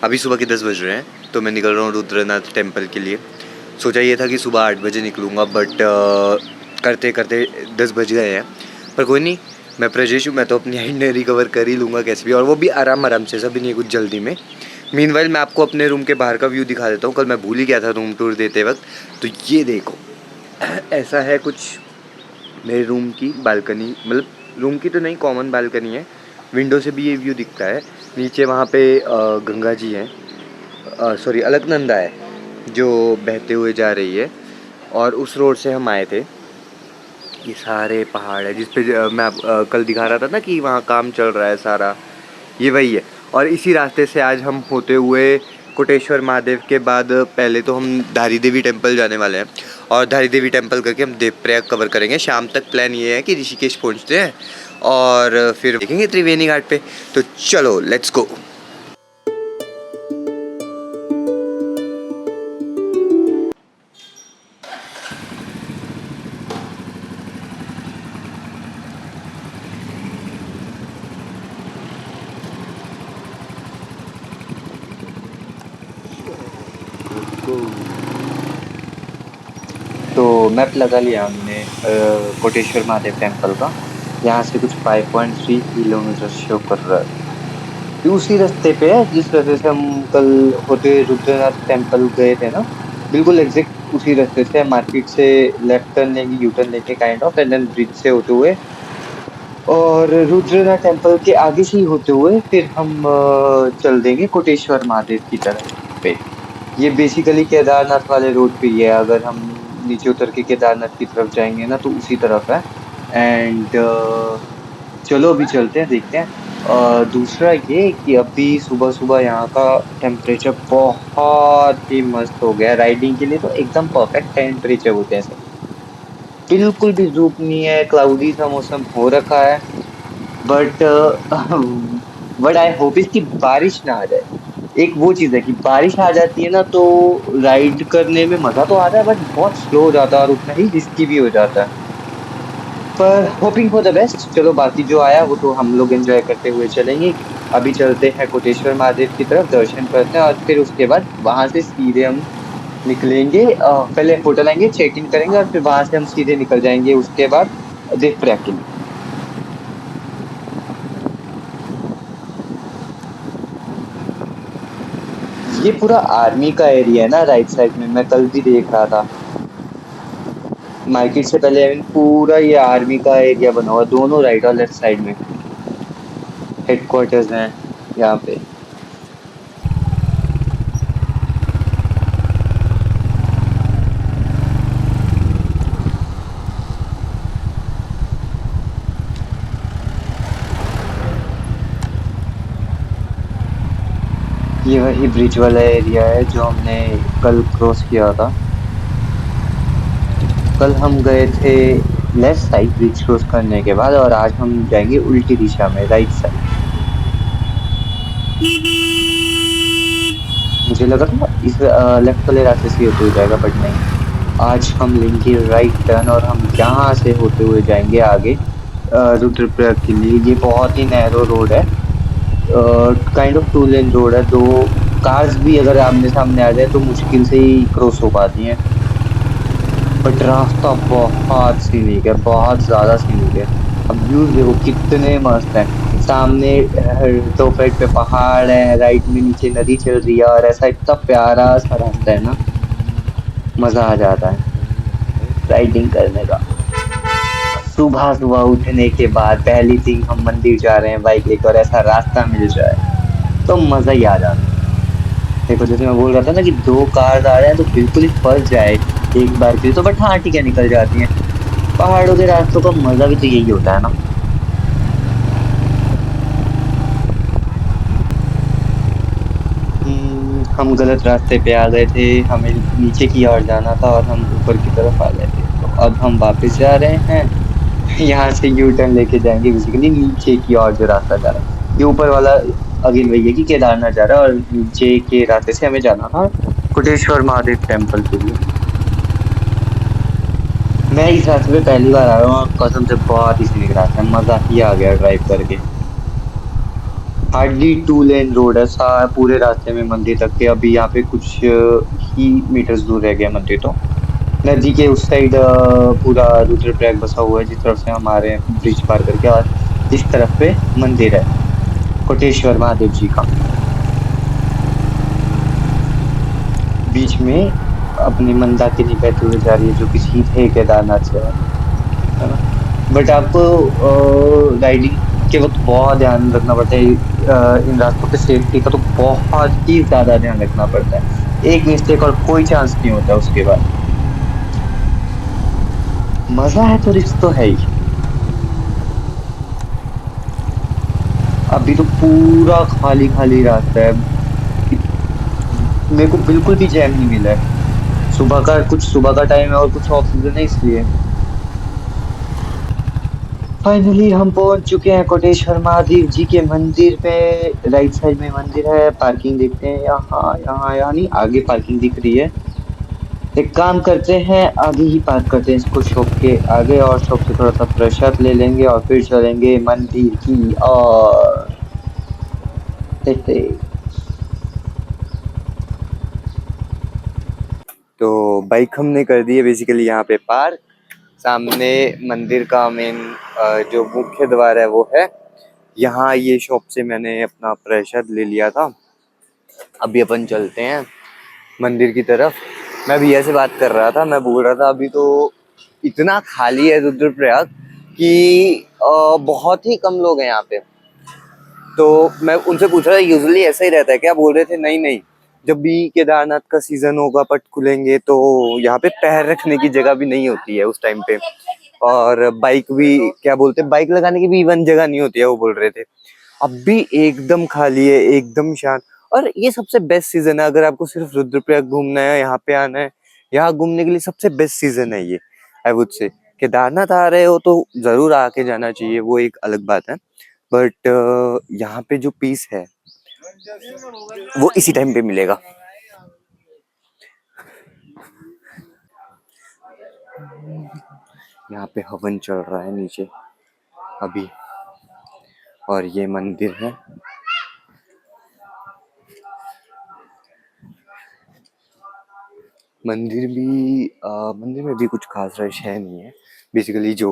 अभी सुबह के 10 बज रहे हैं, तो मैं निकल रहा हूँ रुद्रनाथ टेम्पल के लिए। सोचा ये था कि सुबह 8 बजे निकलूँगा, बट करते करते 10 बज गए हैं। पर कोई नहीं, मैं प्रजेश हूँ, मैं तो अपनी हाइट रिकवर कर ही लूँगा कैसे भी, और वो भी आराम आराम से, सभी नहीं कुछ जल्दी में। मीनवाइल मैं आपको अपने रूम के बाहर का व्यू दिखा देता हूँ। कल मैं भूल ही गया था रूम टूर देते वक्त। तो ये देखो, ऐसा है कुछ मेरे रूम की बालकनी, मतलब रूम की तो नहीं, कॉमन बालकनी है। विंडो से भी ये व्यू दिखता है। नीचे वहाँ पे गंगा जी हैं, सॉरी अलकनंदा है, जो बहते हुए जा रही है। और उस रोड से हम आए थे। ये सारे पहाड़ है जिस पे मैं कल दिखा रहा था ना कि वहाँ काम चल रहा है सारा, ये वही है। और इसी रास्ते से आज हम होते हुए कोटेश्वर महादेव के बाद पहले तो हम धारी देवी टेम्पल जाने वाले हैं, और धारी देवी टेम्पल करके हम देवप्रयाग कवर करेंगे। शाम तक प्लान ये है कि ऋषिकेश पहुँचते हैं और फिर देखेंगे त्रिवेणी घाट पे। तो चलो लेट्स गो। तो मैप लगा लिया हमने कोटेश्वर महादेव टेम्पल का। यहाँ से कुछ 5.3 किलोमीटर शो कर रहा है। ये उसी रास्ते पे है जिस रास्ते से हम कल होते हुए रुद्रनाथ टेम्पल गए थे ना, बिल्कुल एग्जैक्ट उसी रास्ते से। मार्केट से लेफ्ट टर्न लेंगे, यू टर्न लेके kind of, and then bridge से होते हुए और रुद्रनाथ टेम्पल के आगे से ही होते हुए फिर हम चल देंगे कोटेश्वर महादेव की तरफ पे। ये बेसिकली केदारनाथ वाले रोड पे ही है। अगर हम नीचे उतर के केदारनाथ की तरफ जाएंगे ना तो उसी तरफ है। एंड चलो अभी चलते हैं, देखते हैं। दूसरा ये कि अभी सुबह सुबह यहाँ का टेम्परेचर बहुत ही मस्त हो गया। राइडिंग के लिए तो एकदम परफेक्ट टेम्परेचर होते हैं सब। बिल्कुल भी धूप नहीं है, क्लाउडी सा मौसम हो रखा है। बट बट आई होप इसकी बारिश ना आ जाए। एक वो चीज है कि बारिश आ जाती है ना तो राइड करने में मजा तो आता है, बट बहुत स्लो हो जाता है और उतना ही रिस्की भी हो जाता है। पर होपिंग फॉर द बेस्ट। चलो बाकी जो आया वो तो हम लोग एंजॉय करते हुए चलेंगे। अभी चलते हैं कोटेश्वर महादेव की तरफ, दर्शन करते हैं और फिर उसके बाद वहां से सीधे हम निकलेंगे। पहले होटल आएंगे, चेक इन करेंगे और फिर वहां से हम सीधे निकल जाएंगे उसके बाद देवप्रयाग के लिए। ये पूरा आर्मी का एरिया है ना राइट साइड में, मैं कल भी देख रहा था। मार्केट से पहले पूरा ये आर्मी का एरिया बना हुआ, दोनों राइट और लेफ्ट साइड में हेडक्वार्टर्स हैं यहाँ पे। ये वही ब्रिज वाला एरिया है जो हमने कल क्रॉस किया था। कल हम गए थे लेफ्ट साइड ब्रिज क्रॉस करने के बाद, और आज हम जाएंगे उल्टी दिशा में राइट साइड। मुझे लगा था इस लेफ्ट वाले रास्ते से होते हुए जाएगा, बट नहीं। आज हम लेंगे राइट टर्न और हम यहाँ से होते हुए जाएंगे आगे रुद्रप्रयाग के लिए। ये बहुत ही नैरो रोड है, काइंड ऑफ 2 लेन रोड है। दो कार्स भी अगर आमने सामने आ जाए तो मुश्किल से ही क्रॉस हो पाती हैं। बट रास्ता बहुत सीनिक है, बहुत ज़्यादा सीनिक है। अब व्यूज देखो कितने मस्त हैं। सामने टॉप राइट पे पहाड़ है, राइट में नीचे नदी चल रही है, और ऐसा इतना प्यारा सा रास्ता है ना, मज़ा आ जाता है राइडिंग करने का। सुबह सुबह उठने के बाद पहली थिंग हम मंदिर जा रहे हैं बाइक लेकर, और ऐसा रास्ता मिल जाए तो मज़ा ही आ जाता है। देखो जैसे मैं बोल रहा था ना कि 2 कार आ रहे हैं तो बिल्कुल ही फंस जाए एक बार के लिए तो, बट हाँ ठीक है, निकल जाती हैं। पहाड़ों के रास्तों का मजा भी तो यही होता है ना। हम गलत रास्ते पे आ गए थे, हमें नीचे की ओर जाना था और हम ऊपर की तरफ आ गए थे। तो अब हम वापस जा रहे हैं। यहाँ से यू टर्न लेके जाएंगे बेसिकली नीचे की ओर जो रास्ता जा रहा है। ये ऊपर वाला अगेन वही है कि केदारनाथ जा रहा है, और नीचे के रास्ते से हमें जाना था कोटेश्वर महादेव टेम्पल के लिए। मैं इस रास्ते पे पहली बार आ रहा हूँ और कसम से बहुत ही सीनिक रास्ता है, मजा ही आ गया ड्राइव करके। हार्डली 2 लेन रोड है पूरे रास्ते में मंदिर तक के। अभी यहाँ पे कुछ ही मीटर्स दूर रह गया मंदिर तो। नदी के उस साइड पूरा रुद्रप्रयाग बसा हुआ है, जिस तरफ से हम आ रहे हैं ब्रिज पार करके। और इस तरफ पे मंदिर है कोटेश्वर महादेव जी का। बीच में अपनी मंदाकिनी बहती हुई जा रही है, जो कि सीधे केदारनाथ से है ना। बट आपको राइडिंग के वक्त बहुत ध्यान रखना पड़ता है। इन रास्तों पे सेफ्टी का तो बहुत ही ज्यादा ध्यान रखना पड़ता है। एक मिस्टेक और कोई चांस नहीं होता उसके बाद। मजा है तो रिस्क तो है ही। अभी तो पूरा खाली खाली रास्ता है। इत- मेरे को बिल्कुल भी जैम नहीं मिला है। सुबह का टाइम है और कुछ ऑफ सीजन है इसलिए। फाइनली हम पहुंच चुके हैं कोटेश्वर महादेव जी के मंदिर पे। राइट साइड में मंदिर है। पार्किंग देखते हैं, यहाँ यहाँ यहाँ नहीं, आगे पार्किंग दिख रही है। एक काम करते हैं, आगे ही पार्क करते हैं इसको शॉप के आगे, और शॉप से थोड़ा सा प्रसाद ले लेंगे और फिर चलेंगे मंदिर की और तो बाइक हमने कर दी है बेसिकली यहाँ पे पार्क। सामने मंदिर का मेन जो मुख्य द्वार है वो है यहाँ। ये शॉप से मैंने अपना प्रसाद ले लिया था। अभी अपन चलते हैं मंदिर की तरफ। मैं भैया से बात कर रहा था, मैं बोल रहा था अभी तो इतना खाली है रुद्रप्रयाग कि बहुत ही कम लोग हैं यहाँ पे। तो मैं उनसे पूछ रहा था यूजुअली ऐसा ही रहता है क्या? बोल रहे थे नहीं नहीं, जब भी केदारनाथ का सीजन होगा, पट खुलेंगे, तो यहाँ पे पैर रखने की जगह भी नहीं होती है उस टाइम पे। और बाइक भी, क्या बोलते हैं, बाइक लगाने की भी इवन जगह नहीं होती है, वो बोल रहे थे। अब भी एकदम खाली है, एकदम शांत। और ये सबसे बेस्ट सीजन है अगर आपको सिर्फ रुद्रप्रयाग घूमना है, यहाँ पे आना है। यहाँ घूमने के लिए सबसे बेस्ट सीजन है ये, आई वुड से। केदारनाथ आ रहे हो तो जरूर आके जाना चाहिए, वो एक अलग बात है। बट यहाँ पे जो पीस है वो इसी टाइम पे मिलेगा। यहाँ पे हवन चल रहा है नीचे अभी, और ये मंदिर है। मंदिर में भी कुछ खास रश है नहीं है। बेसिकली जो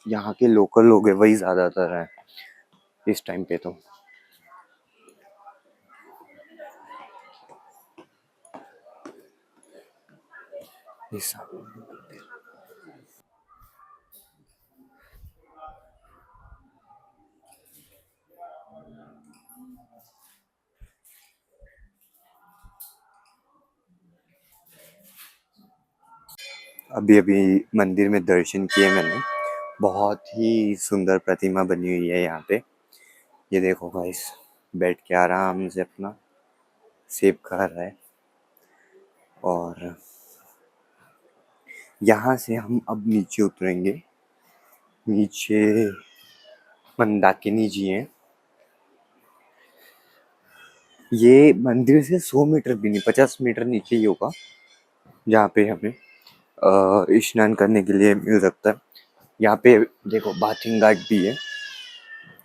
यहाँ के लोकल लोग हैं वही ज्यादातर हैं इस टाइम पे तो। ऐसा अभी अभी मंदिर में दर्शन किए मैंने। बहुत ही सुंदर प्रतिमा बनी हुई है यहाँ पे। ये देखो गाइस, बैठ के आराम से अपना सेब खा रहा है। और यहाँ से हम अब नीचे उतरेंगे। नीचे मंदाकिनी जी हैं। ये मंदिर से 100 मीटर भी नहीं, 50 मीटर नीचे ही होगा, जहाँ पे हमें स्नान करने के लिए मिल सकता है। यहाँ पे देखो बाथिंग घाट भी है,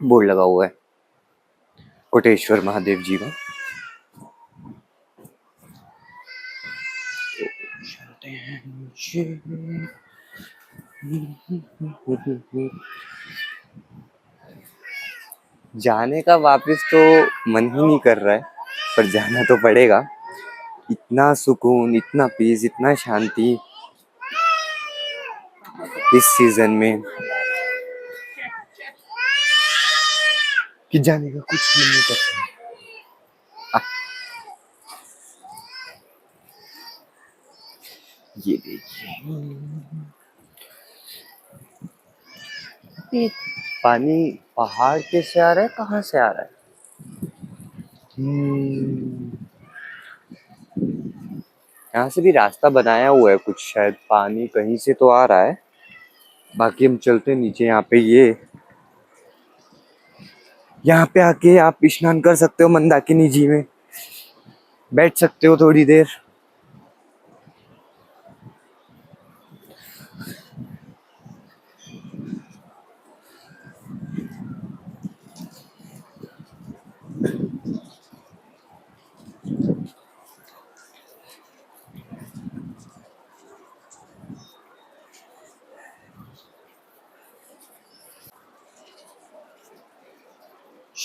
बोर्ड लगा हुआ है कोटेश्वर महादेव जी का। चलते हैं नीचे। जाने का वापस तो मन ही नहीं कर रहा है, पर जाना तो पड़ेगा। इतना सुकून, इतना पीस, इतना शांति इस सीजन में कि जाने का कुछ मन नहीं करता। ये देखिए, ये पानी पहाड़ के से आ रहा है, कहाँ से आ रहा है? यहाँ से भी रास्ता बनाया हुआ है कुछ, शायद पानी कहीं से तो आ रहा है। बाकी हम चलते हैं नीचे। यहाँ पे यहाँ पे आके आप स्नान कर सकते हो मंदाकिनी जी में, बैठ सकते हो थोड़ी देर।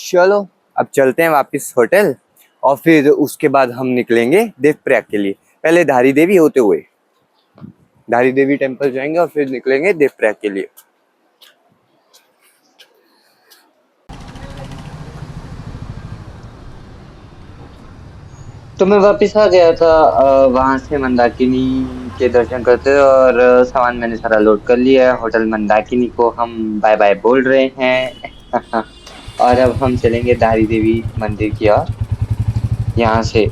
चलो अब चलते हैं वापस होटल, और फिर उसके बाद हम निकलेंगे देवप्रयाग के लिए। पहले धारी देवी होते हुए धारी देवी टेम्पल जाएंगे और फिर निकलेंगे देवप्रयाग के लिए। तो मैं वापस आ गया था वहां से मंदाकिनी के दर्शन करते, और सामान मैंने सारा लोड कर लिया है। होटल मंदाकिनी को हम बाय बाय बोल रहे हैं। और अब हम चलेंगे धारी देवी मंदिर की ओर यहाँ से।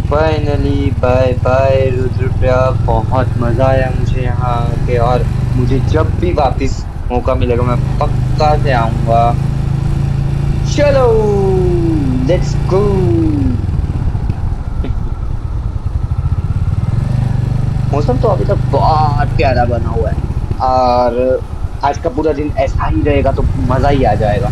Finally bye bye Rudraprayag. बहुत मजा आया मुझे यहाँ आके, और मुझे जब भी वापस मौका मिलेगा मैं पक्का से आऊंगा। चलो लेट्स गो। मौसम तो अभी तक बहुत प्यारा बना हुआ है, और आज का पूरा दिन ऐसा ही रहेगा तो मजा ही आ जाएगा।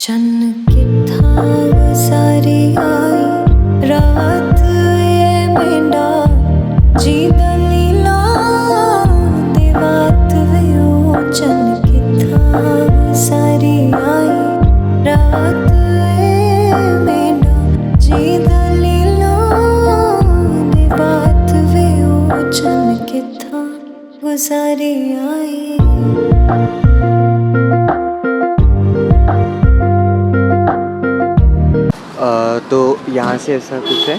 चन्न किथा सारी आई रात ये मेंढा जी दलीला देवात वयो। चन्न किथा सारी आई रात ये मेंढा जी दलीला देवात वयो। चन्न किथा सारी आई। तो यहाँ से ऐसा कुछ है,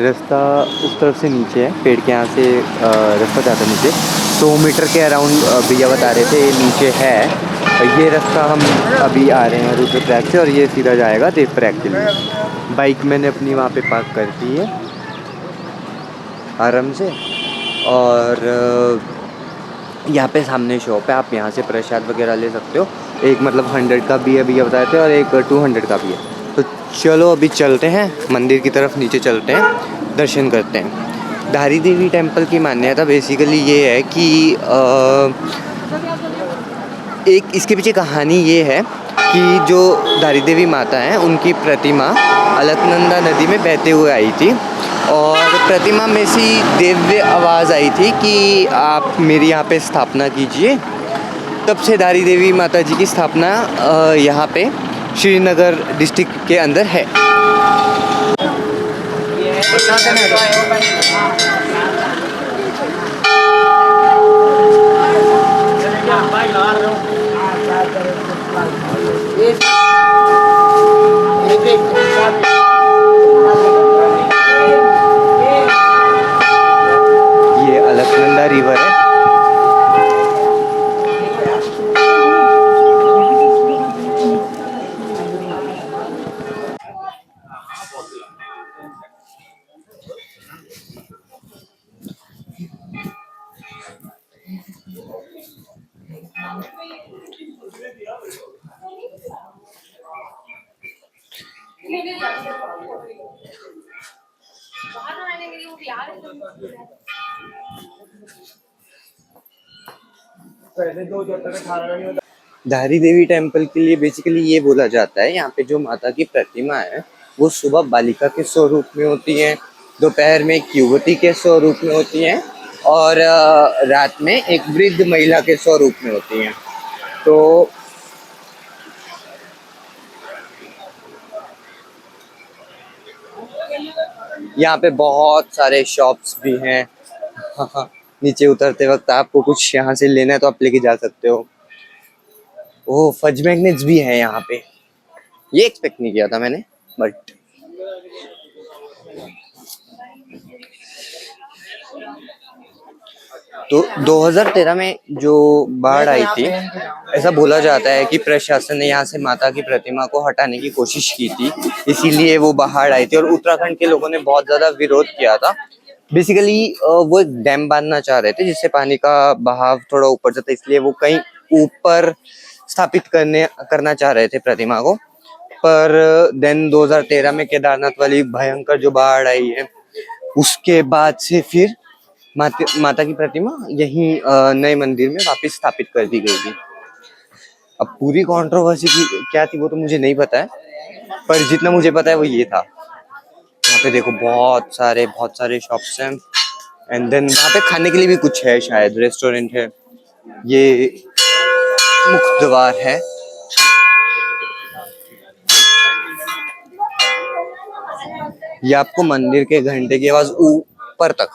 रास्ता उस तरफ से नीचे है, पेड़ के यहाँ से रास्ता जाता है नीचे। 100 मीटर के अराउंड भैया बता रहे थे नीचे है। ये रास्ता हम अभी आ रहे हैं रुद्रप्रयाग से, और ये सीधा जाएगा देवप्रयाग के लिए। बाइक मैंने अपनी वहाँ पे पार्क कर दी है आराम से, और यहाँ पे सामने शॉप है, आप यहाँ से प्रसाद वगैरह ले सकते हो। एक मतलब 100 का भी है भैया बताए थे, और एक 200 का भी है। तो चलो अभी चलते हैं मंदिर की तरफ, नीचे चलते हैं, दर्शन करते हैं। धारी देवी टेम्पल की मान्यता बेसिकली ये है कि एक इसके पीछे कहानी ये है कि जो धारी देवी माता हैं उनकी प्रतिमा अलकनंदा नदी में बहते हुए आई थी, और प्रतिमा में सी दिव्य आवाज़ आई थी कि आप मेरी यहाँ पे स्थापना कीजिए। तब से धारी देवी माता जी की स्थापना यहाँ पे श्रीनगर डिस्ट्रिक्ट के अंदर है। ये अलकनंदा रिवर है। धारी देवी टेम्पल के लिए बेसिकली ये बोला जाता है, यहाँ पे जो माता की प्रतिमा है वो सुबह बालिका के स्वरूप में होती है, दोपहर में एक युवती के स्वरूप में होती हैं, और रात में एक वृद्ध महिला के स्वरूप में होती हैं। तो यहाँ पे बहुत सारे शॉप्स भी हैं। नीचे उतरते वक्त आपको कुछ यहाँ से लेना है तो आप लेके जा सकते हो। ओह, फज मैग्नेट्स भी है यहाँ पे, ये एक्सपेक्ट नहीं किया था मैंने, बट तो 2013 में जो बाढ़ आई थी, ऐसा बोला जाता है कि प्रशासन ने यहाँ से माता की प्रतिमा को हटाने की कोशिश की थी, इसीलिए वो बाढ़ आई थी, और उत्तराखंड के लोगों ने बहुत ज्यादा विरोध किया था। बेसिकली वो एक डैम बांधना चाह रहे थे जिससे पानी का बहाव थोड़ा ऊपर जाता, इसलिए वो कहीं ऊपर स्थापित करना चाह रहे थे प्रतिमा को, पर देन 2013 में केदारनाथ वाली भयंकर जो बाढ़ आई है, उसके बाद से फिर माता की प्रतिमा यहीं नए मंदिर में वापस स्थापित कर दी गई थी। अब पूरी कंट्रोवर्सी की क्या थी वो तो मुझे नहीं पता है, पर जितना मुझे पता है वो ये था। यहाँ पे देखो बहुत सारे शॉप्स हैं, एंड देन वहाँ पे खाने के लिए भी कुछ है, शायद रेस्टोरेंट है। ये मुख्य द्वार है। ये आपको मंदिर के घंटे की आवाज ऊपर तक,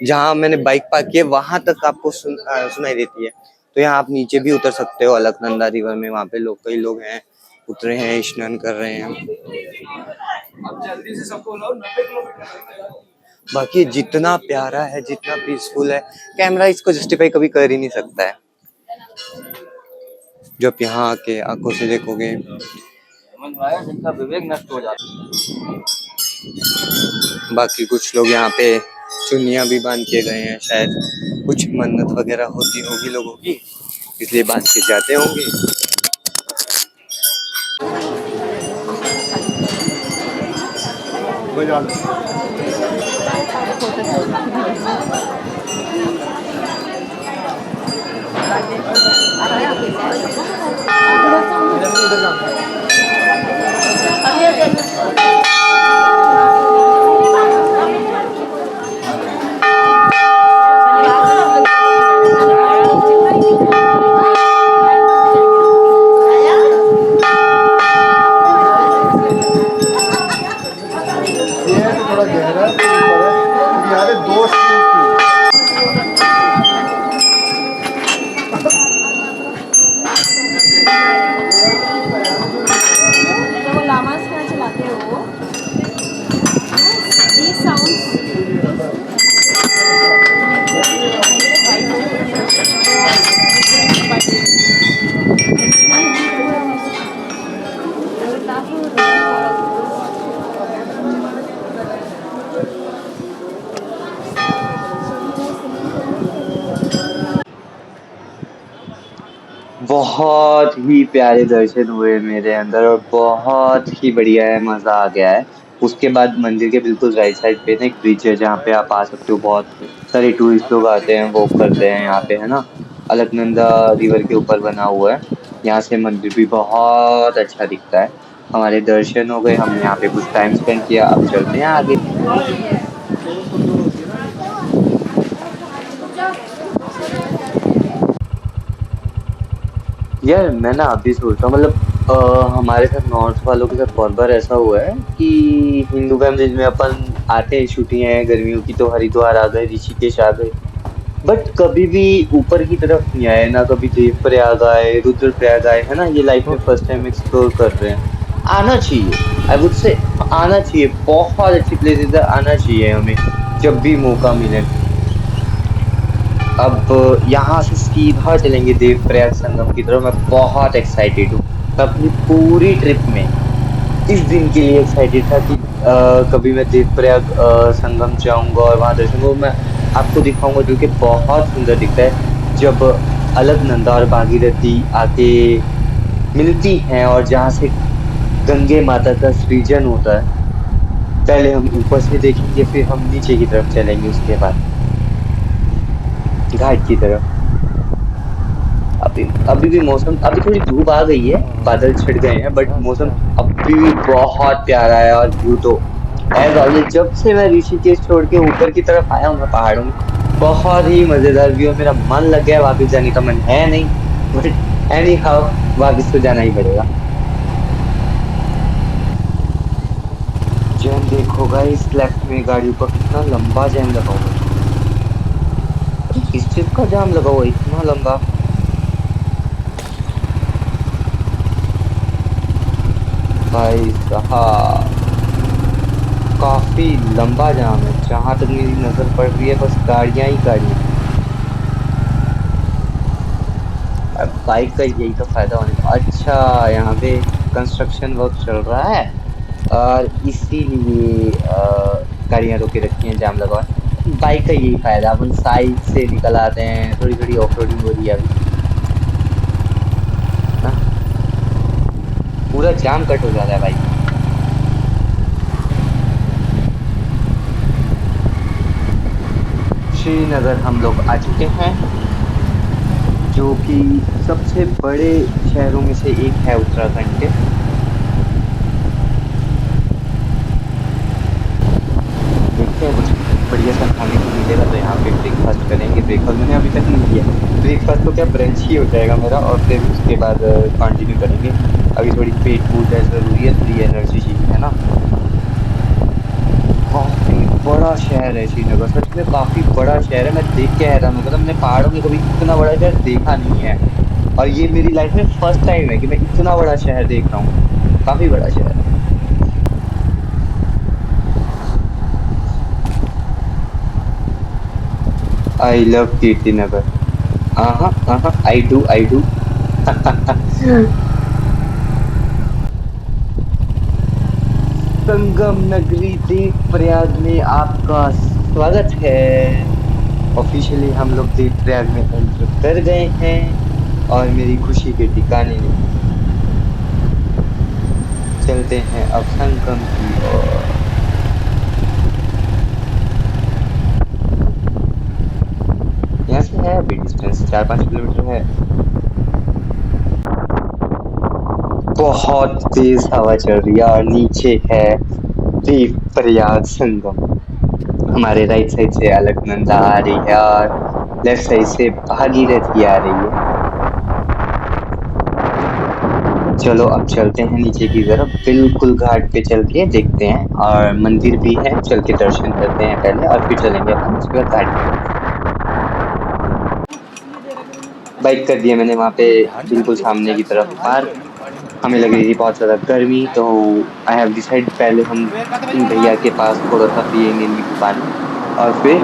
जहाँ मैंने बाइक पार्क की है वहां तक आपको सुनाई देती है। तो यहाँ आप नीचे भी उतर सकते हो अलकनंदा रिवर में, वहाँ पे कई लोग हैं, उतरे हैं, स्नान कर रहे हैं। अब जल्दी से सबको 90 किलोमीटर। बाकी जितना प्यारा है, जितना पीसफुल है, कैमरा इसको जस्टिफाई कभी कर ही नहीं सकता है। जब यहाँ आके आंखों से देखोगे, विवेक नष्ट हो जाता। बाकी कुछ लोग यहाँ पे चुन्नियां भी बांध के गए हैं, शायद कुछ मन्नत वगैरह होती होगी लोगों की, इसलिए बांध के जाते होंगे। बहुत ही प्यारे दर्शन हुए मेरे अंदर और बहुत ही बढ़िया है, मजा आ गया है। उसके बाद मंदिर के बिल्कुल राइट साइड पे ना एक ब्रिज है जहाँ पे आप आ सकते हो। बहुत सारे टूरिस्ट लोग आते हैं, वॉक करते हैं यहाँ पे, है ना। अलकनंदा रिवर के ऊपर बना हुआ है। यहाँ से मंदिर भी बहुत अच्छा दिखता है। हमारे दर्शन हो गए, हमने यहाँ पे कुछ टाइम स्पेंड किया, अब चलते हैं आगे। यार मैं ना अभी सोच रहा हूँ, मतलब हमारे साथ नॉर्थ वालों के साथ बहुत बार ऐसा हुआ है कि हिंदू फैमिलीज में अपन आते हैं, छुट्टियां हैं गर्मियों की, तो हरिद्वार आ गए, ऋषिकेश आ गए, बट कभी भी ऊपर की तरफ नहीं आए ना। कभी देवप्रयाग आए, रुद्रप्रयाग आए, है ना। ये लाइफ में फर्स्ट टाइम एक्सप्लोर कर रहे हैं। आना चाहिए, आई वुड से आना चाहिए। बहुत अच्छी प्लेसेस है, आना चाहिए हमें जब भी मौका मिले। अब यहाँ से सीधा चलेंगे देवप्रयाग संगम की तरफ। मैं बहुत एक्साइटेड हूँ। अपनी पूरी ट्रिप में इस दिन के लिए एक्साइटेड था कि कभी मैं देवप्रयाग संगम जाऊंगा और वहाँ दर्शन को मैं आपको दिखाऊंगा, जो कि बहुत सुंदर दिखता है। जब अलकनंदा और भागीरथी आके मिलती हैं और जहाँ से गंगे माता का सृजन होता है। पहले हम ऊपर से देखेंगे, फिर हम नीचे की तरफ चलेंगे, उसके बाद घाट की तरफ। अभी भी मौसम, अभी थोड़ी धूप आ गई है, बादल छट गए हैं, बट मौसम अभी भी बहुत प्यारा है। और व्यू तो एज ऑलवेज, जब से मैं ऋषिकेश छोड़ के ऊपर की तरफ आया हूँ पहाड़ों में, बहुत ही मजेदार व्यू। मेरा मन लग गया, वापस जाने का मन है नहीं, बट एनी हाउ वापस तो जाना ही पड़ेगा। जैम देखो गाइस, लेफ्ट में गाड़ियों का कितना लंबा जैम लगा हुआ है। किस चीज का जाम लगा हुआ है इतना लंबा? भाई साहब काफी लंबा जाम है। जहां तक मेरी नजर पड़ रही है बस गाड़ियां ही गाड़ियां। अब बाइक का यही तो फायदा होने का। अच्छा, यहाँ पे कंस्ट्रक्शन वर्क चल रहा है और इसीलिए गाड़ियां रोके रखी हैं, जाम लगा है। बाइक का यही फायदा, अपन साइड से निकल आते हैं। थोड़ी थोड़ी ऑफ रोडिंग हो रही है अभी ना। पूरा जाम कट हो जाता है भाई। श्रीनगर हम लोग आ चुके हैं, जो कि सबसे बड़े शहरों में से एक है उत्तराखंड के। देखते हैं कुछ बढ़िया सा खाने को मिलेगा तो यहाँ पे ब्रेकफास्ट करेंगे। ब्रेकफास्ट मैंने अभी तक नहीं किया। ब्रेकफास्ट तो क्या ब्रंच ही हो जाएगा मेरा, और फिर उसके बाद कंटिन्यू करेंगे। अभी थोड़ी पेट पूजा जरूरी है, थोड़ी एनर्जी चाहिए, है ना। काफी बड़ा शहर है श्रीनगर, सच में काफी बड़ा शहर है। मैं देख के हैरान हो गया था, मैंने पहाड़ों में कभी इतना बड़ा शहर देखा नहीं है। और ये मेरी लाइफ में फर्स्ट टाइम है कि मैं इतना बड़ा शहर देख रहा हूँ। काफी बड़ा शहर है। I love Kirti Nagar. हाँ हाँ, आई डू आई डू। संगम नगरी देव प्रयाग में आपका स्वागत है। ऑफिशियली हम लोग देव प्रयाग में एंटर कर गए हैं, और मेरी खुशी के ठिकाने नहीं। चलते हैं अब संगम की ओर। यहाँ से है अभी डिस्टेंस 4-5 किलोमीटर है। बहुत तेज हवा चल रही है, और नीचे है देव प्रयाग संगम। हमारे राइट साइड से अलकनंदा आ रही है, और लेफ्ट साइड से भागीरथी आ रही है। चलो अब चलते हैं नीचे की तरफ, बिल्कुल घाट पे चल के देखते हैं, और मंदिर भी है, चल के दर्शन करते हैं पहले, और फिर चलेंगे अपन उसके बाद घाट की तरफ। बाइक कर दिया मैंने वहाँ पे, बिल्कुल सामने की तरफ पार्क। हमें लग रही थी बहुत ज्यादा गर्मी, तो आई हैव डिसाइड पहले हम इन भैया के पास थोड़ा सा पियेंगे नींबू पानी, और फिर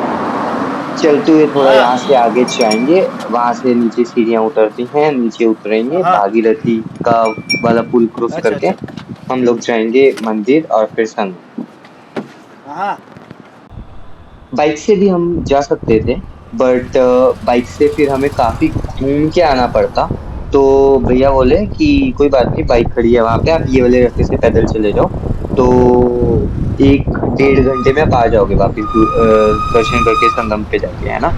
चलते हुए थोड़ा यहाँ से आगे जाएंगे। वहां से नीचे सीढ़ियाँ उतरती हैं, नीचे उतरेंगे, भागीरथी का वाला पुल क्रॉस अच्छा करके अच्छा। हम लोग जाएंगे मंदिर, और फिर संगम। हाँ बाइक से भी हम जा सकते थे, बट बाइक से फिर हमें काफी घूम के आना पड़ता। तो भैया बोले कि कोई बात नहीं, बाइक खड़ी है वहां पे, आप ये वाले रास्ते से पैदल चले जाओ, तो 1-1.5 घंटे में आप आ जाओगे वापिस, दर्शन करके संगम पे जाके, है ना।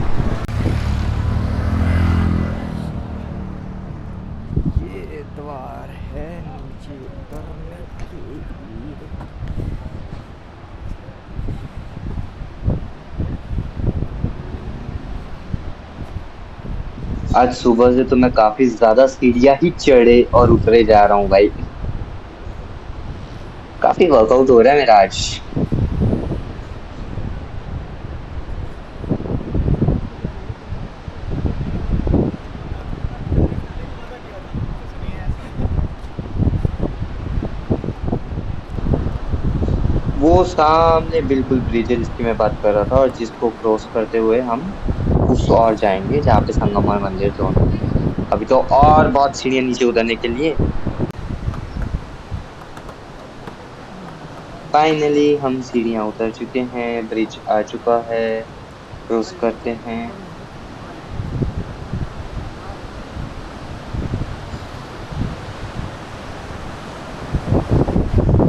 ये द्वार है नीचे उतरने के लिए। आज सुबह से तो मैं काफी ज्यादा सीढ़ियाँ ही चढ़े और उतरे जा रहा हूँ भाई। काफी वर्कआउट हो रहा है मेरा आज। वो सामने बिल्कुल ब्रिज है जिसकी मैं बात कर रहा था, और जिसको क्रॉस करते हुए हम उस और जाएंगे जहाँ पे संगम और मंदिर दोनों हैं। अभी तो और बहुत सीढ़ियाँ नीचे उतरने के लिए। फाइनली हम सीढ़ियाँ उतर चुके हैं, ब्रिज आ चुका है, क्रॉस करते हैं।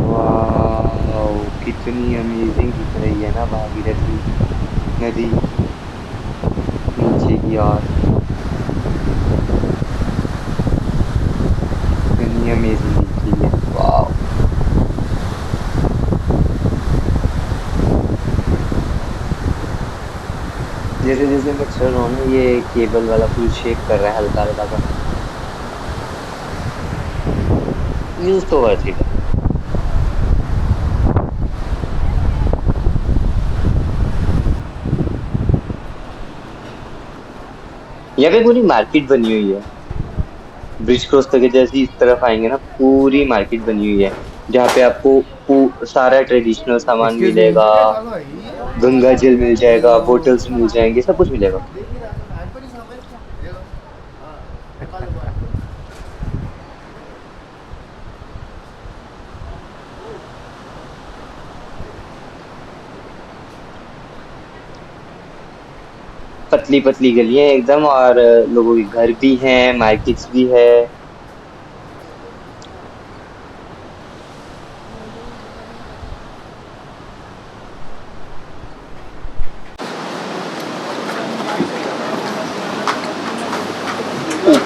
वाह, कितनी अमेजिंग दिख रही है ना भागीरथी नदी नीचे की ओर। कितनी अमेजिंग दिख रही है, वाह। जैसे जैसे मैं चल रहा हूँ ना, ये केबल वाला पुल शेक कर रहा है हल्का हल्का सा। न्यूज तो वर्थ इट है। यहाँ पे पूरी मार्केट बनी हुई है। ब्रिज क्रॉस करके जैसे इस तरफ आएंगे ना, पूरी मार्केट बनी हुई है, जहाँ पे आपको सारा ट्रेडिशनल सामान एक्सक्यूज मी। मिलेगा। गंगा जल मिल जाएगा, बोटल्स मिल जाएंगे, सब कुछ मिलेगा। पतली पतली गलियां एकदम, और लोगों के घर भी हैं, मार्केट्स भी है।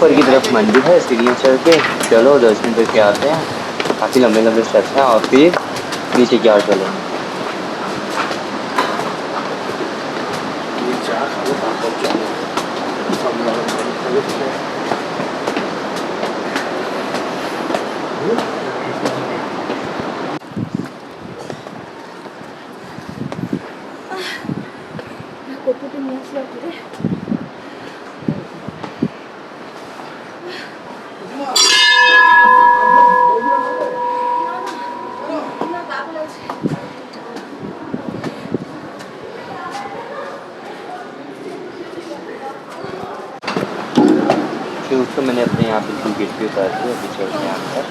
ऊपर की तरफ मंदिर है, सीढ़ियाँ चढ़ के चलो दर्शन करके आते हैं। काफी लंबे लंबे स्टेप्स हैं और फिर नीचे की ओर चलेंगे। शूज़ तो मैंने अपने यहाँ बिल्कुल गेट पे उतार दिया, अभी चलते हैं अंदर।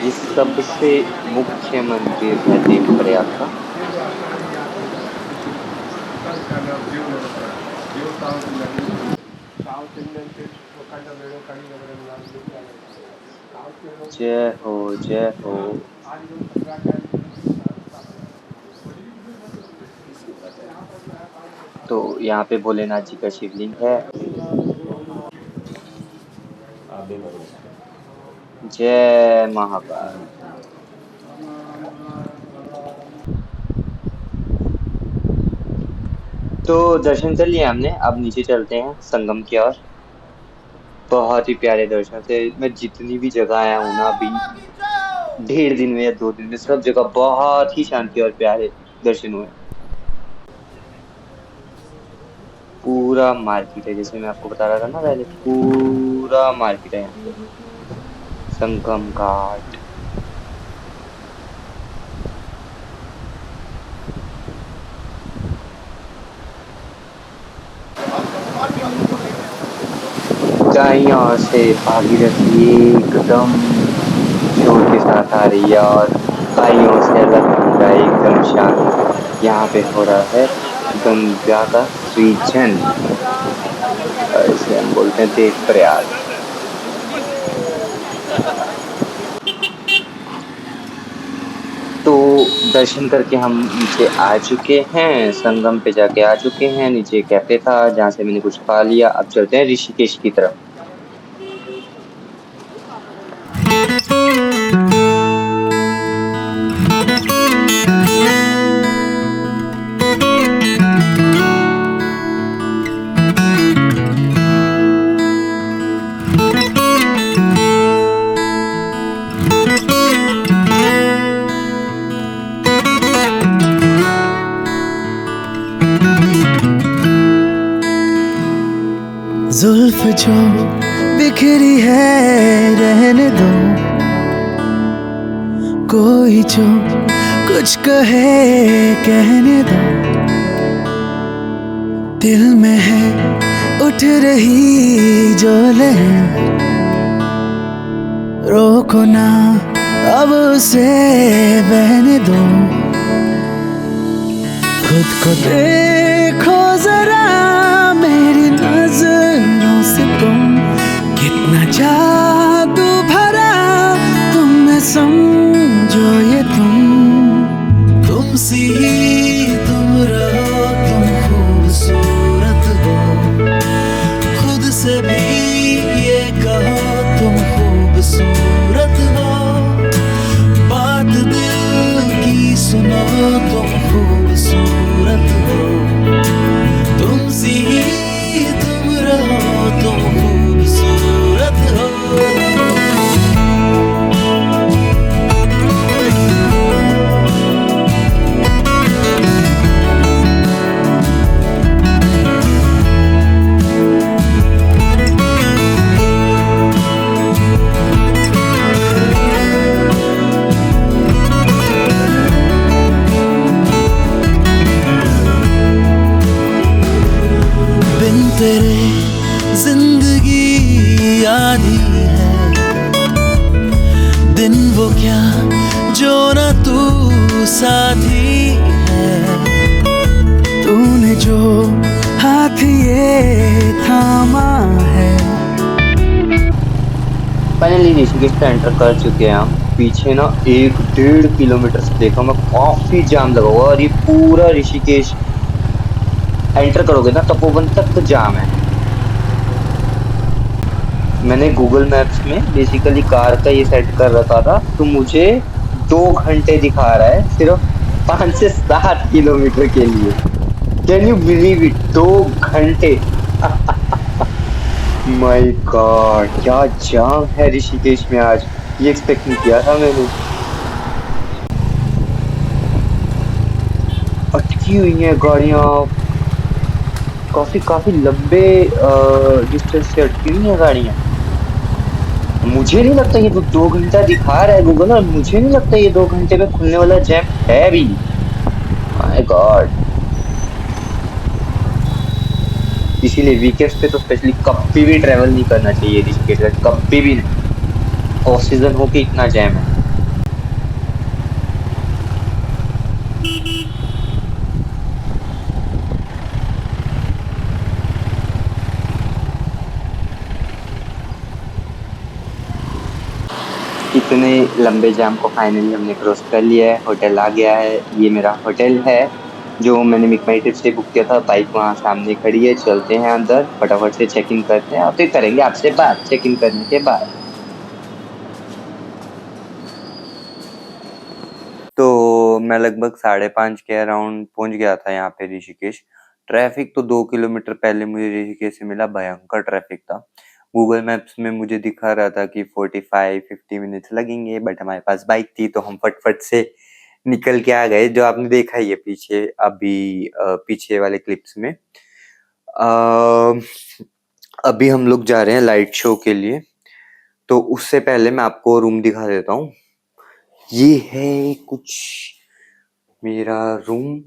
ये सबसे मुख्य मंदिर है देवप्रयाग का। जय हो जय हो। तो यहाँ पे भोलेनाथ जी का शिवलिंग है। जय महाकाल। तो दर्शन कर लिए हमने, अब नीचे चलते हैं संगम की ओर। बहुत ही प्यारे दर्शन थे। मैं जितनी भी जगह आया हूँ ना अभी 1.5 दिन में या 2 दिन में, सब जगह बहुत ही शांति और प्यारे दर्शन हुए। पूरा मार्केट है, जैसे मैं आपको बता रहा था ना पहले, पूरा मार्केट है यहाँ पे। संगम घाट। दाईं ओर से भागीरथी एकदम शोर के साथ आ रही है और बाईं ओर से अलकनंदा एकदम शांत। यहाँ पे हो रहा है गंगा का सृजन, इसे हम बोलते हैं देवप्रयाग। तो दर्शन करके हम नीचे आ चुके हैं, संगम पे जाके आ चुके हैं। नीचे कैफे था जहाँ से मैंने कुछ खा लिया। अब चलते हैं ऋषिकेश की तरफ। जुल्फ जो बिखरी है रहने दो, कोई जो कुछ कहे कहने दो। दिल में है उठ रही जो लहर, रोको ना अब उसे बहने दो। खुद को देखो जरा मेरी नजरों से, तुम कितना जादू भरा तुम में, समझो ये तुमसी ही तुम रहो, तुम खूबसूरत हो। खुद से भी ये कहो तुम खूबसूरत हो। बात दिल की सुनो तुम खूबसूरत हो। तुमसी ही तुम रहो, तुम खूबसूरत हो। तेरे जिंदगी आधी है, दिन वो क्या जो ना तू साथी है। तूने जो हाथ ये थामा है। फाइनली ऋषिकेश पे एंटर कर चुके हैं हम। पीछे ना 1-1.5 किलोमीटर से देखा मैं काफी जाम लगा हुआ, और ये पूरा ऋषिकेश एंटर करोगे ना तपोवन तक जाम है। मैंने गूगल मैप्स में बेसिकली कार का ये सेट कर रखा था, तो मुझे 2 घंटे दिखा रहा है सिर्फ 5 से 7 किलोमीटर के लिए। कैन यू बिलीव इट, 2 घंटे। माय गॉड, क्या जाम है ऋषिकेश में आज, ये एक्सपेक्ट नहीं किया था मैंने। अटकी हुई हैं गाड़ियां, काफी काफी लंबे डिस्टेंस से अटकी हुई हैं गाड़ियां। मुझे नहीं लगता ये 2 घंटा दिखा रहा है गूगल, और मुझे नहीं लगता ये 2 घंटे में खुलने वाला जैम है भी। My God. इसीलिए वीकेंड्स पे तो स्पेशली कभी भी ट्रेवल नहीं करना चाहिए ऋषिकेश में, कभी भी नहीं। ऑफ सीजन हो के इतना जैम है। इतने लंबे जाम को फाइनली हमने क्रॉस कर लिया है, होटल आ गया है। ये मेरा होटल है जो मैंने मिक माई ट्रिप से बुक किया था। बाइक वहाँ सामने खड़ी है, चलते हैं अंदर, फटाफट से चेक इन करते हैं और फिर करेंगे आपसे बात चेक इन करने के बाद। तो मैं लगभग 5:30 के अराउंड पहुंच गया था यहाँ पे ऋषिकेश। ट्रैफिक तो 2 किलोमीटर पहले मुझे ऋषिकेश से मिला, भयंकर ट्रैफिक था। गूगल मैप्स में मुझे दिखा रहा था कि 45-50 मिनट्स लगेंगे, बट हमारे पास बाइक थी तो हम फटफट से निकल के आ गए, जो आपने देखा ही है पीछे अभी पीछे वाले क्लिप्स में। अभी हम लोग जा रहे हैं लाइट शो के लिए, तो उससे पहले मैं आपको रूम दिखा देता हूँ। ये है कुछ मेरा रूम।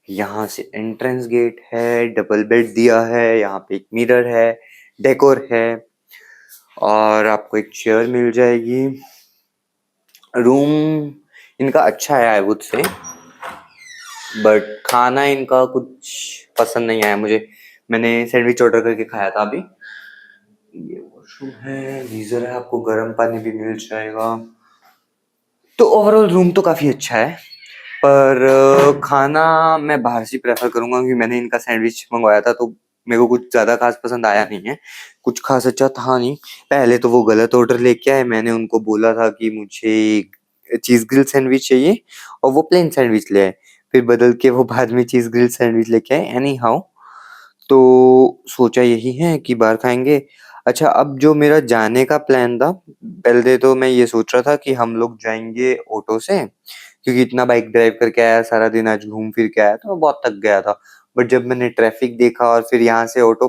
यहाँ से एंट्रेंस गेट है, डबल बेड दिया है, यहाँ पे एक मिरर है, डेकोर है, और आपको एक चेयर मिल जाएगी। रूम इनका अच्छा है आई वुड से, बट खाना इनका कुछ पसंद नहीं आया मुझे। मैंने सैंडविच ऑर्डर करके खाया था अभी। ये वॉशरूम है, गीजर है, आपको गर्म पानी भी मिल जाएगा। तो ओवरऑल रूम तो काफी अच्छा है, पर खाना मैं बाहर से प्रेफर करूंगा, क्योंकि मैंने इनका सैंडविच मंगवाया था तो मेरे को कुछ ज्यादा खास पसंद आया नहीं है, कुछ खास अच्छा था नहीं। पहले तो वो गलत ऑर्डर लेके आए, मैंने उनको बोला था कि मुझे चीज ग्रिल सैंडविच चाहिए और वो प्लेन सैंडविच ले आए, फिर बदल के वो बाद में चीज ग्रिल सैंडविच लेके आए। एनी हाउ, तो सोचा यही है कि बाहर खाएंगे। अच्छा, अब जो मेरा जाने का प्लान था, पहले तो मैं ये सोच रहा था कि हम लोग जाएंगे ऑटो से, क्योंकि इतना बाइक ड्राइव करके आया, सारा दिन आज घूम फिर के आया, तो मैं बहुत थक गया था। बट जब मैंने ट्रैफिक देखा और फिर यहाँ से ऑटो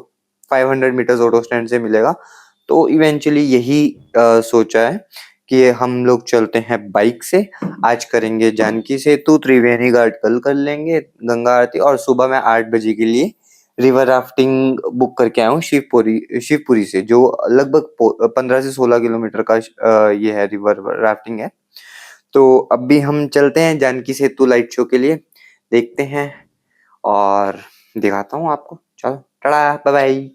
500 मीटर्स ऑटो स्टैंड से मिलेगा, तो इवेंचुअली यही सोचा है कि हम लोग चलते हैं बाइक से। आज करेंगे जानकी सेतु, त्रिवेणी घाट कल कर लेंगे, गंगा आरती, और सुबह मैं 8 बजे के लिए रिवर राफ्टिंग बुक करके आया हूँ शिवपुरी से, जो लगभग 15 से 16 किलोमीटर का ये है, रिवर राफ्टिंग है। तो अब भी हम चलते हैं जानकी सेतु लाइट शो के लिए, देखते हैं और दिखाता हूँ आपको। चलो, टाटा, बाय बाय।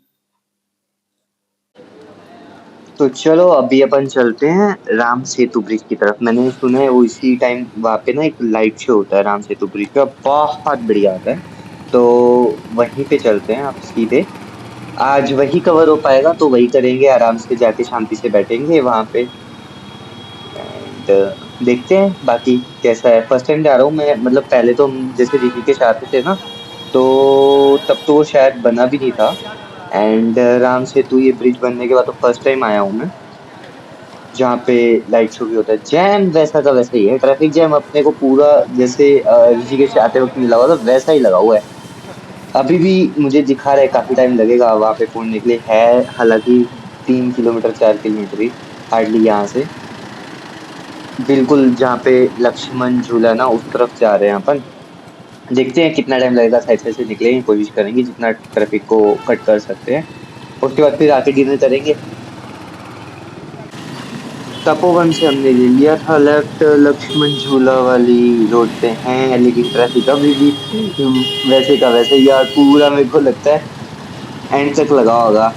तो चलो अभी अपन चलते हैं राम सेतु ब्रिज की तरफ। मैंने सुना है वो इसी टाइम वहाँ पे ना एक लाइट शो होता है राम सेतु ब्रिज का, बहुत बढ़िया आता है। तो वहीं पे चलते हैं आप सीधे। आज वही कवर हो पाएगा तो वही करेंगे, आराम से जाके शांति से बैठेंगे वहां पे, एंड देखते हैं बाकी कैसा है। फर्स्ट टाइम जा रहा हूँ मैं, मतलब पहले तो हम जैसे ऋषिकेश आते थे ना, तो तब तो वो शायद बना भी नहीं था। एंड राम सेतु ये ब्रिज बनने के बाद तो फर्स्ट टाइम आया हूँ मैं, जहाँ पे लाइट शो भी होता है। जैम वैसा का वैसा ही है, ट्रैफिक जैम अपने को पूरा जैसे ऋषिकेश आते वक्त मिला हुआ था वैसा ही लगा हुआ है। अभी भी मुझे दिखा रहा है काफी टाइम लगेगा वहां पे पहुंचने के लिए, है हालांकि 3 किलोमीटर 4 किलोमीटर ही हार्डली यहाँ से। बिल्कुल जहाँ पे लक्ष्मण झूला ना, उस तरफ जा रहे हैं अपन। देखते हैं कितना टाइम लगेगा, साइड साइड से निकलेंगे, कोशिश करेंगे जितना ट्रैफिक को कट कर सकते हैं। उसके बाद फिर आके डिनर करेंगे। तपोवन से हमने ले लिया था लेफ्ट, लक्ष्मण झूला वाली रोड पे हैं, लेकिन ट्रैफिक अभी भी वैसे का वैसे ही यार, पूरा मेरे को लगता है एंड तक लगा होगा।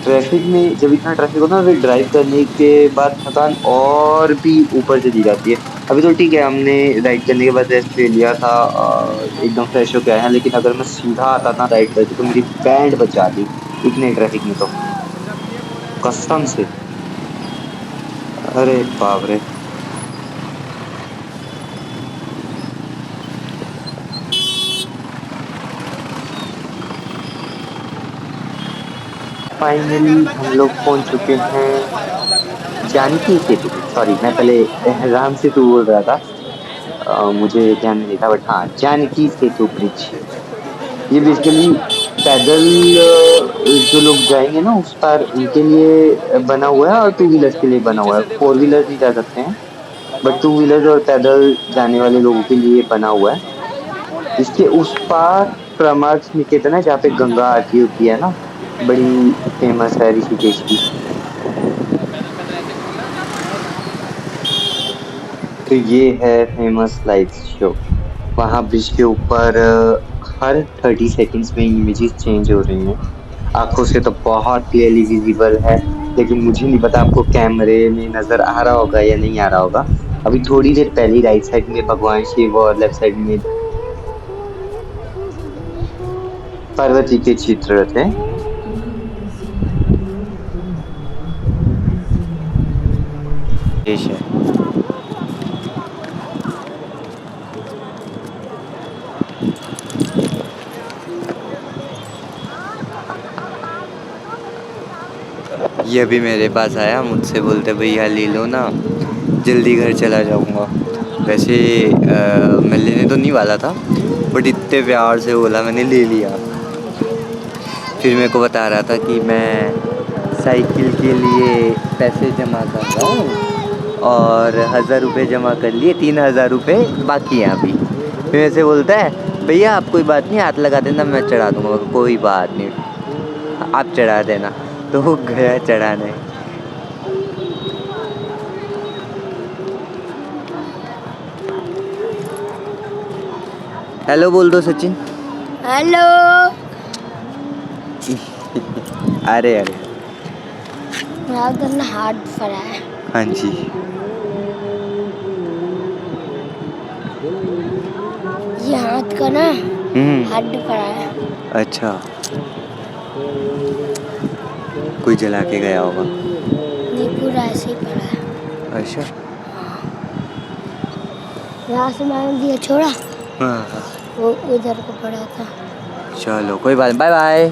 ट्रैफिक में जब इतना ट्रैफिक होता है, फिर ड्राइव करने के बाद थकान और भी ऊपर चली जाती है। अभी तो ठीक है, हमने राइड करने के बाद रेस्ट ले लिया था, एकदम फ्रेश होके आए हैं। लेकिन अगर मैं सीधा आता ना राइड करके, तो मेरी बैंड बजा दी इतने ट्रैफिक में, तो कसम से। अरे बाप रे। फाइनली हम लोग पहुंच चुके हैं जानकी सेतु। सॉरी, मैं पहले राम सेतु बोल रहा था, मुझे ध्यान नहीं था, बट हाँ, जानकी सेतु ब्रिज। ये बेसिकली पैदल जो लोग जाएंगे ना उस पार, उनके लिए बना हुआ है, और टू व्हीलर्स के लिए बना हुआ है। फोर व्हीलर नहीं जा सकते हैं, बट टू व्हीलर और पैदल जाने वाले लोगों के लिए बना हुआ है। इसके उस पार परमार्थ निकेतन है, जहाँ पे गंगा आरती होती है ना, बड़ी फेमस है ऋषिकेश की। तो ये है फेमस लाइट शो। वहाँ ब्रिज के ऊपर हर 30 सेकंड्स में इमेजेस चेंज हो रही हैं। आंखों से तो बहुत क्लियरली विजिबल है, लेकिन मुझे नहीं पता आपको कैमरे में नजर आ रहा होगा या नहीं आ रहा होगा। अभी थोड़ी देर पहले राइट साइड में भगवान शिव और लेफ्ट साइड में पार्वती के चित्र थे। ये भी मेरे पास आया, मुझसे बोलते भैया ले लो ना, जल्दी घर चला जाऊंगा। वैसे मैं लेने तो नहीं वाला था, बट इतने प्यार से बोला, मैंने ले लिया। फिर मेरे को बता रहा था कि मैं साइकिल के लिए पैसे जमा कर रहा हूँ और 1000 रुपये जमा कर लिए, 3000 रुपये बाकी हैं अभी। फिर मेरे से बोलता है भैया आप कोई बात नहीं, हाथ लगा देना, मैं चढ़ा दूँगा। कोई बात नहीं, आप चढ़ा देना। तो वो गया चढ़ाने। हेलो बोल दो सचिन। हेलो। अरे अरे मेरा हाथ पड़ा है। हाँ जी। ये हाथ का ना हड्ड पड़ा है। अच्छा, कोई जला के गया होगा। नहीं, पूरा ऐसे ही पड़ा है। अच्छा, यहाँ से मैंने दिया छोड़ा, हाँ। वो उधर को पड़ा था। चलो कोई बात, बाय बाय।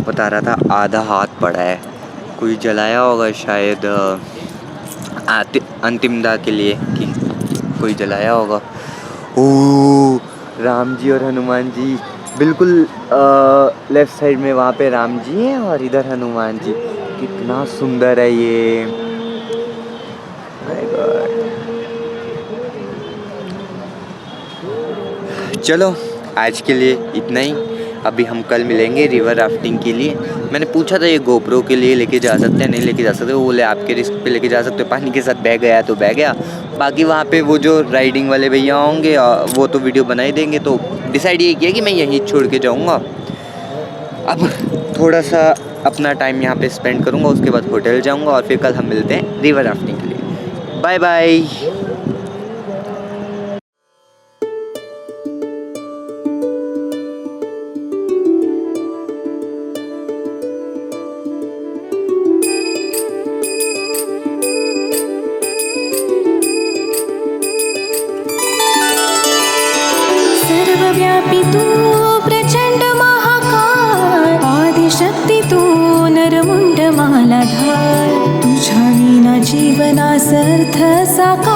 बता रहा था आधा हाथ पड़ा है, कोई जलाया होगा शायद अंतिम दाह के लिए, कि कोई जलाया होगा। ओ, राम जी और हनुमान जी बिल्कुल लेफ्ट साइड में, वहाँ पे राम जी हैं और इधर हनुमान जी। कितना सुंदर है ये, माय गॉड। चलो आज के लिए इतना ही। अभी हम कल मिलेंगे रिवर राफ्टिंग के लिए। मैंने पूछा था ये गोप्रो के लिए लेके जा सकते हैं, नहीं लेके जा सकते। वो बोले आपके रिस्क पे लेके जा सकते हो, पानी के साथ बह गया तो बह गया। बाकी वहाँ पे वो जो राइडिंग वाले भैया होंगे वो तो वीडियो बना ही देंगे। तो डिसाइड ये किया कि मैं यहीं छोड़ के जाऊँगा। अब थोड़ा सा अपना टाइम यहाँ पे स्पेंड करूँगा, उसके बाद होटल जाऊँगा और फिर कल हम मिलते हैं रिवर राफ्टिंग के लिए। Bye bye. सर्वव्यापी तू प्रचंड महाकाय, आदिशक्ती तू नरमुंड मालाधार, तुझ्या विना जीवनास अर्थ साकार।